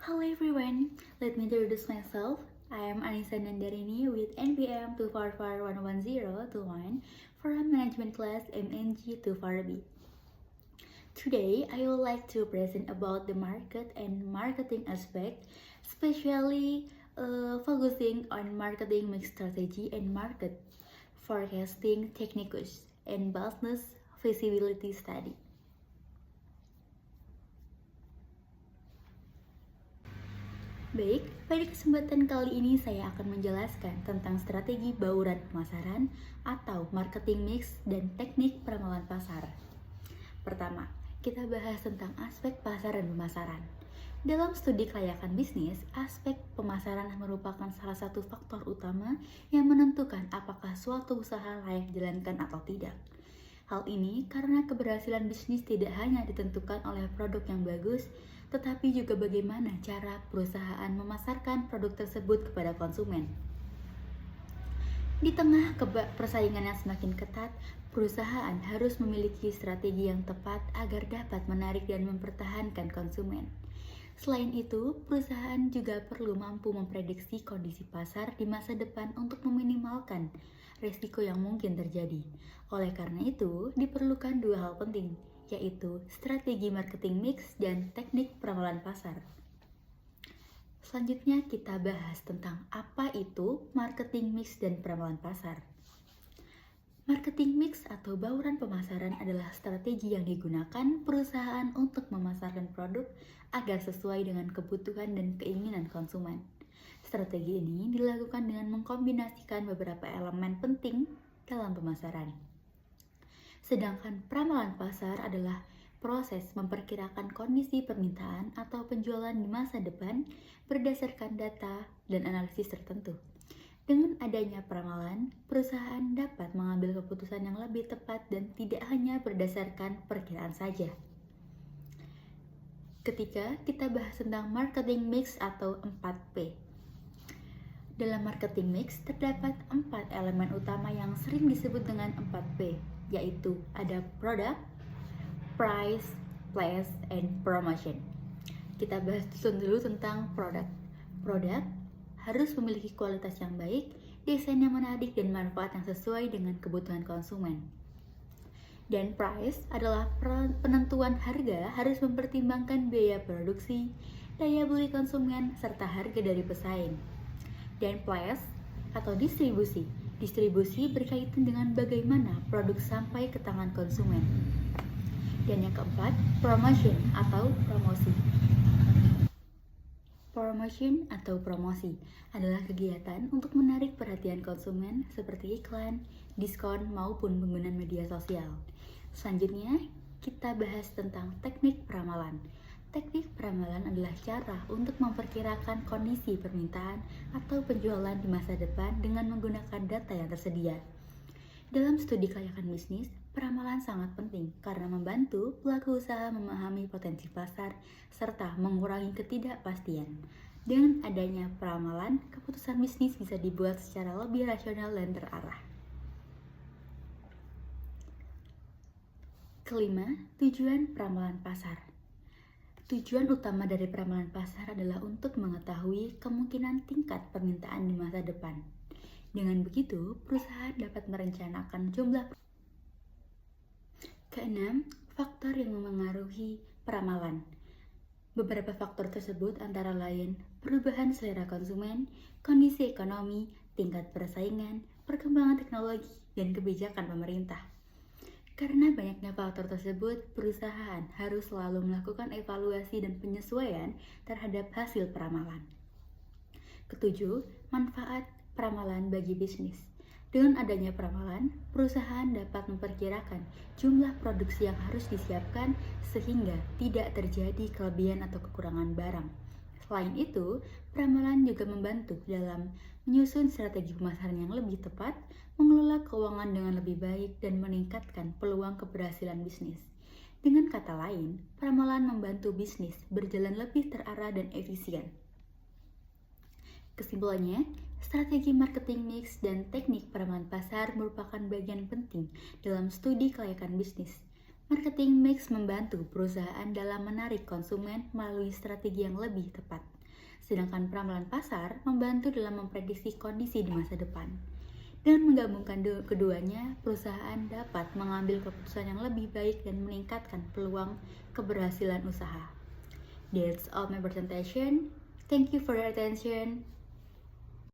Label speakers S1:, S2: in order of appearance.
S1: Hello everyone, let me introduce myself. I am Anissa Nandarini with NPM 2441101 from Management Class MNG 24B. Today, I would like to present about the market and marketing aspect, especially focusing on marketing mix strategy and market forecasting techniques and business feasibility study. Baik, pada kesempatan kali ini saya akan menjelaskan tentang strategi bauran pemasaran atau marketing mix dan teknik peramalan pasar. Pertama, kita bahas tentang aspek pasar dan pemasaran. Dalam studi kelayakan bisnis, aspek pemasaran merupakan salah satu faktor utama yang menentukan apakah suatu usaha layak dijalankan atau tidak. Hal ini karena keberhasilan bisnis tidak hanya ditentukan oleh produk yang bagus, tetapi juga bagaimana cara perusahaan memasarkan produk tersebut kepada konsumen. Di tengah persaingan yang semakin ketat, perusahaan harus memiliki strategi yang tepat agar dapat menarik dan mempertahankan konsumen. Selain itu, perusahaan juga perlu mampu memprediksi kondisi pasar di masa depan untuk meminimalkan risiko yang mungkin terjadi. Oleh karena itu, diperlukan dua hal penting, yaitu strategi marketing mix dan teknik peramalan pasar. Selanjutnya kita bahas tentang apa itu marketing mix dan peramalan pasar. Marketing mix atau bauran pemasaran adalah strategi yang digunakan perusahaan untuk memasarkan produk agar sesuai dengan kebutuhan dan keinginan konsumen. Strategi ini dilakukan dengan mengkombinasikan beberapa elemen penting dalam pemasaran. Sedangkan peramalan pasar adalah proses memperkirakan kondisi permintaan atau penjualan di masa depan berdasarkan data dan analisis tertentu. Dengan adanya peramalan, perusahaan dapat mengambil keputusan yang lebih tepat dan tidak hanya berdasarkan perkiraan saja. Ketika kita bahas tentang marketing mix atau 4P. Dalam marketing mix terdapat 4 elemen utama yang sering disebut dengan 4P, yaitu ada product, price, place, and promotion. Kita bahas dulu tentang produk. Produk harus memiliki kualitas yang baik, desain yang menarik, dan manfaat yang sesuai dengan kebutuhan konsumen. Dan price adalah penentuan harga harus mempertimbangkan biaya produksi, daya beli konsumen, serta harga dari pesaing. Dan place atau distribusi. Distribusi berkaitan dengan bagaimana produk sampai ke tangan konsumen. Dan yang keempat, promotion atau promosi. Promotion atau promosi adalah kegiatan untuk menarik perhatian konsumen seperti iklan, diskon, maupun penggunaan media sosial. Selanjutnya, kita bahas tentang teknik peramalan. Teknik peramalan adalah cara untuk memperkirakan kondisi permintaan atau penjualan di masa depan dengan menggunakan data yang tersedia. Dalam studi kelayakan bisnis, peramalan sangat penting karena membantu pelaku usaha memahami potensi pasar serta mengurangi ketidakpastian. Dengan adanya peramalan, keputusan bisnis bisa dibuat secara lebih rasional dan terarah. Kelima, tujuan peramalan pasar. Tujuan utama dari peramalan pasar adalah untuk mengetahui kemungkinan tingkat permintaan di masa depan. Dengan begitu, perusahaan dapat merencanakan jumlah. Keenam, faktor yang memengaruhi peramalan. Beberapa faktor tersebut antara lain perubahan selera konsumen, kondisi ekonomi, tingkat persaingan, perkembangan teknologi, dan kebijakan pemerintah. Karena banyaknya faktor tersebut, perusahaan harus selalu melakukan evaluasi dan penyesuaian terhadap hasil peramalan. Ketujuh, manfaat peramalan bagi bisnis. Dengan adanya peramalan, perusahaan dapat memperkirakan jumlah produksi yang harus disiapkan sehingga tidak terjadi kelebihan atau kekurangan barang. Selain itu, peramalan juga membantu dalam menyusun strategi pemasaran yang lebih tepat, mengelola keuangan dengan lebih baik, dan meningkatkan peluang keberhasilan bisnis. Dengan kata lain, peramalan membantu bisnis berjalan lebih terarah dan efisien. Kesimpulannya, strategi marketing mix dan teknik peramalan pasar merupakan bagian penting dalam studi kelayakan bisnis. Marketing mix membantu perusahaan dalam menarik konsumen melalui strategi yang lebih tepat. Sedangkan ramalan pasar membantu dalam memprediksi kondisi di masa depan. Dengan menggabungkan keduanya, perusahaan dapat mengambil keputusan yang lebih baik dan meningkatkan peluang keberhasilan usaha. That's all my presentation. Thank you for your attention.